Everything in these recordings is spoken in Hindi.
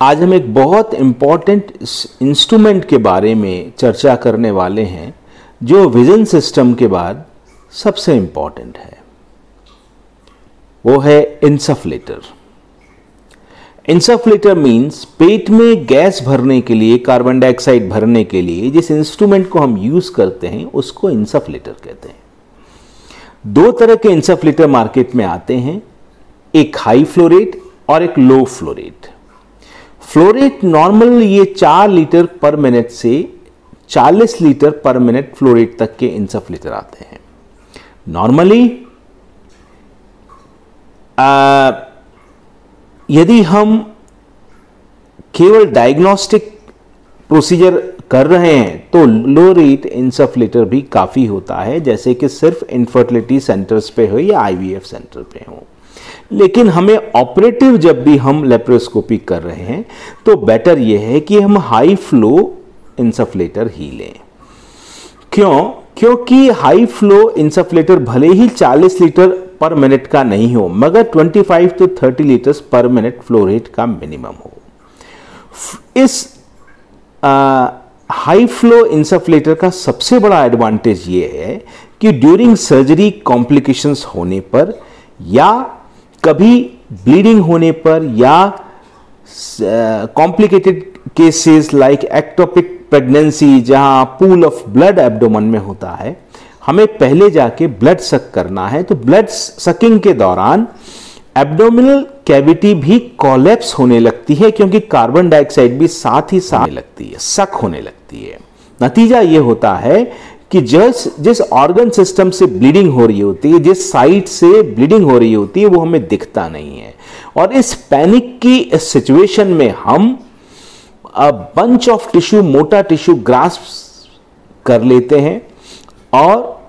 आज हम एक बहुत इम्पॉर्टेंट इंस्ट्रूमेंट के बारे में चर्चा करने वाले हैं जो विजन सिस्टम के बाद सबसे इम्पॉर्टेंट है। वो है इंसफ्लेटर। इंसफ्लेटर मीन्स पेट में गैस भरने के लिए, कार्बन डाइऑक्साइड भरने के लिए जिस इंस्ट्रूमेंट को हम यूज करते हैं उसको इंसफ्लेटर कहते हैं। दो तरह के इंसफ्लेटर मार्केट में आते हैं, एक हाई फ्लो रेट और एक low flow rate. Flow rate normal ये 4 लीटर पर मिनट से 40 लीटर पर मिनट फ्लो रेट तक के इंसफ्लेटर आते हैं। नॉर्मली यदि हम केवल डायग्नोस्टिक प्रोसीजर कर रहे हैं तो लो रेट इंसफ्लेटर भी काफी होता है, जैसे कि सिर्फ इनफर्टिलिटी सेंटर्स पे हो या आईवीएफ सेंटर पे हो। लेकिन हमें ऑपरेटिव जब भी हम लेप्रोस्कोपी कर रहे हैं तो बेटर यह है कि हम हाई फ्लो इंसफ्लेटर ही लें। क्योंकि हाई फ्लो इंसफ्लेटर भले ही 40 लीटर पर मिनट का नहीं हो, मगर 25 to 30 लीटर्स पर मिनट फ्लो रेट का मिनिमम हो। इस हाई फ्लो इंसफ्लेटर का सबसे बड़ा एडवांटेज ये है कि ड्यूरिंग सर्जरी कॉम्प्लिकेशंस होने पर या कभी ब्लीडिंग होने पर या complicated cases like ectopic pregnancy जहां पूल ऑफ ब्लड एब्डोमेन में होता है, हमें पहले जाके ब्लड सक करना है। तो ब्लड सकिंग के दौरान एब्डोमिनल कैविटी भी कोलैप्स होने लगती है, क्योंकि कार्बन डाइऑक्साइड भी साथ ही साथ लगती है, सक होने लगती है। नतीजा यह होता है कि जिस ऑर्गन सिस्टम से ब्लीडिंग हो रही होती है, जिस साइड से ब्लीडिंग हो रही होती है, वो हमें दिखता नहीं है। और इस पैनिक की सिचुएशन में हम बंच ऑफ टिश्यू, मोटा टिश्यू ग्रास्प कर लेते हैं और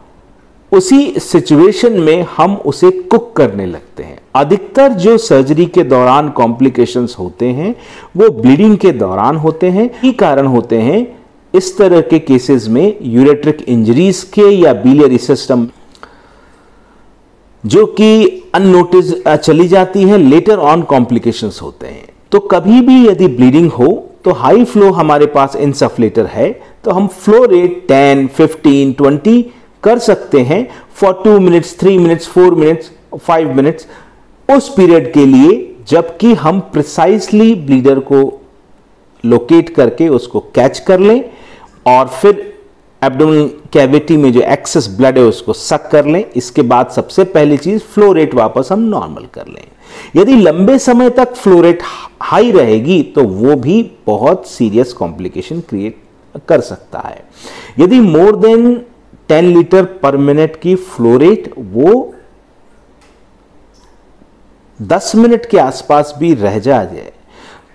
उसी सिचुएशन में हम उसे कुक करने लगते हैं। अधिकतर जो सर्जरी के दौरान कॉम्प्लिकेशंस होते हैं वो ब्लीडिंग के दौरान होते हैं। यही कारण होते हैं इस तरह के केसेस में यूरेट्रिक इंजरीज के या बिलियरी सिस्टम जो कि अननोटिस चली जाती है, लेटर ऑन कॉम्प्लिकेशंस होते हैं। तो कभी भी यदि ब्लीडिंग हो तो हाई फ्लो हमारे पास इंसफ्लेटर है तो हम फ्लो रेट 10, 15, 20 कर सकते हैं for 2 minutes, 3 minutes, 4 minutes, 5 minutes, उस पीरियड के लिए जबकि हम प्रिसाइसली ब्लीडर को लोकेट करके उसको कैच कर लें और फिर एब्डोमिनल कैविटी में जो एक्सेस ब्लड है उसको सक कर लें। इसके बाद सबसे पहली चीज फ्लो रेट वापस हम नॉर्मल कर लें। यदि लंबे समय तक फ्लो रेट हाई रहेगी तो वो भी बहुत सीरियस कॉम्प्लिकेशन क्रिएट कर सकता है। यदि मोर देन 10 लीटर पर मिनट की फ्लो रेट वो 10 मिनट के आसपास भी रह जाए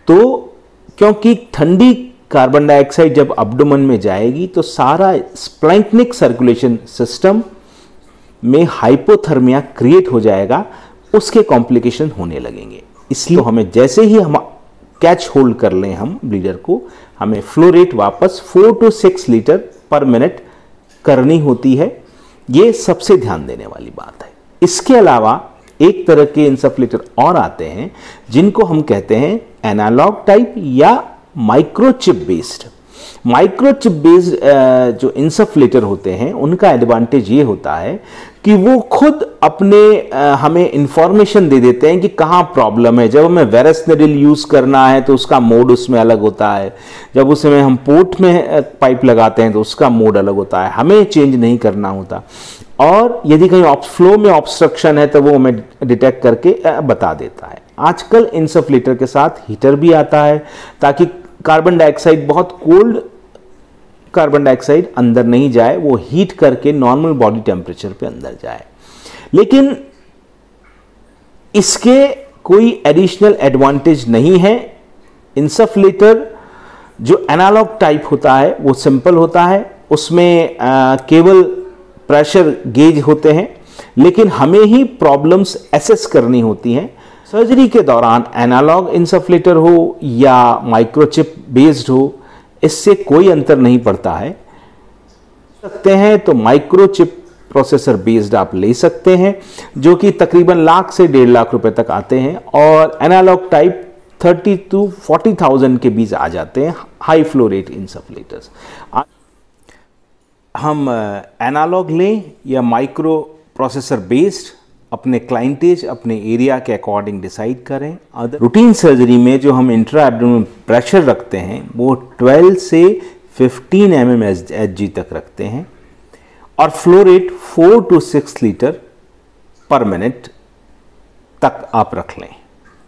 तो, क्योंकि ठंडी कार्बन डाइऑक्साइड जब एब्डोमेन में जाएगी तो सारा स्प्लैंक्निक सर्कुलेशन सिस्टम में हाइपोथर्मिया क्रिएट हो जाएगा, उसके कॉम्प्लिकेशन होने लगेंगे। इसलिए हमें जैसे ही हम कैच होल्ड कर लें हम ब्लीडर को, हमें फ्लो रेट वापस 4 to 6 लीटर पर मिनट करनी होती है। ये सबसे ध्यान देने वाली बात है। इसके अलावा एक तरह के इंसफ्लेटर और आते हैं जिनको हम कहते हैं एनालॉग टाइप या माइक्रोचिप बेस्ड। माइक्रोचिप बेस्ड जो इंसफ्लेटर होते हैं उनका एडवांटेज ये होता है कि वो खुद अपने हमें इंफॉर्मेशन दे देते हैं कि कहाँ प्रॉब्लम है। जब हमें वेरस निडल यूज करना है तो उसका मोड उसमें अलग होता है, जब उसमें हम पोर्ट में पाइप लगाते हैं तो उसका मोड अलग होता है, हमें चेंज नहीं करना होता। और यदि कहीं फ्लो में ऑब्स्ट्रक्शन है तो वो हमें डिटेक्ट करके बता देता है। आजकल इंसफ्लेटर के साथ हीटर भी आता है ताकि कार्बन डाइऑक्साइड, बहुत कोल्ड कार्बन डाइऑक्साइड अंदर नहीं जाए, वो हीट करके नॉर्मल बॉडी टेम्परेचर पे अंदर जाए। लेकिन इसके कोई एडिशनल एडवांटेज नहीं है। इंसफ्लेटर जो एनालॉग टाइप होता है वो सिंपल होता है, उसमें केवल प्रेशर गेज होते हैं, लेकिन हमें ही प्रॉब्लम्स एसेस करनी होती हैं। सर्जरी के दौरान एनालॉग इंसफ्लेटर हो या माइक्रोचिप बेस्ड हो, इससे कोई अंतर नहीं पड़ता है। सकते हैं तो माइक्रोचिप प्रोसेसर बेस्ड आप ले सकते हैं, जो कि तकरीबन लाख से 1.5 लाख रुपए तक आते हैं। और एनालॉग टाइप 30 to 40,000 के बीच आ जाते हैं हाई फ्लो रेट इंसफलेटर्स। हम एनालॉग लें या माइक्रो प्रोसेसर बेस्ड, अपने क्लाइंटेज अपने एरिया के अकॉर्डिंग डिसाइड करें। रूटीन सर्जरी में जो हम इंट्रा एब्डोमिनल प्रेशर रखते हैं वो 12 से 15 mmHg तक रखते हैं और फ्लो रेट 4 to 6 लीटर पर मिनट तक आप रख लें।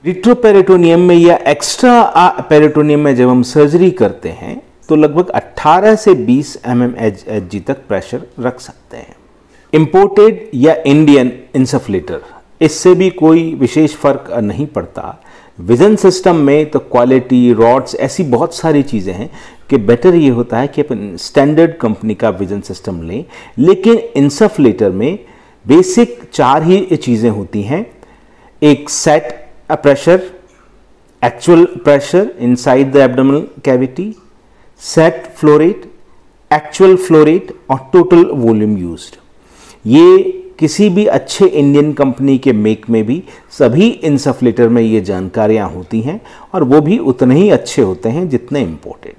रिट्रोपेरिटोनियम में या एक्स्ट्रा पेरिटोनियम में जब हम सर्जरी करते हैं तो लगभग 18 से 20 mmHg तक प्रेशर रख सकते हैं। इंपोर्टेड या इंडियन इंसफलेटर, इससे भी कोई विशेष फर्क नहीं पड़ता। विजन सिस्टम में तो क्वालिटी, रॉड्स, ऐसी बहुत सारी चीज़ें हैं कि बेटर ये होता है कि अपन स्टैंडर्ड कंपनी का विजन सिस्टम लें। लेकिन इंसफलेटर में बेसिक 4 ही चीज़ें होती हैं। एक set pressure, actual pressure inside the abdominal cavity, set flow rate, actual flow rate और टोटल वॉल्यूम यूज्ड। ये किसी भी अच्छे इंडियन कंपनी के मेक में भी सभी इंसफलेटर में ये जानकारियाँ होती हैं और वो भी उतने ही अच्छे होते हैं जितने इंपोर्टेड।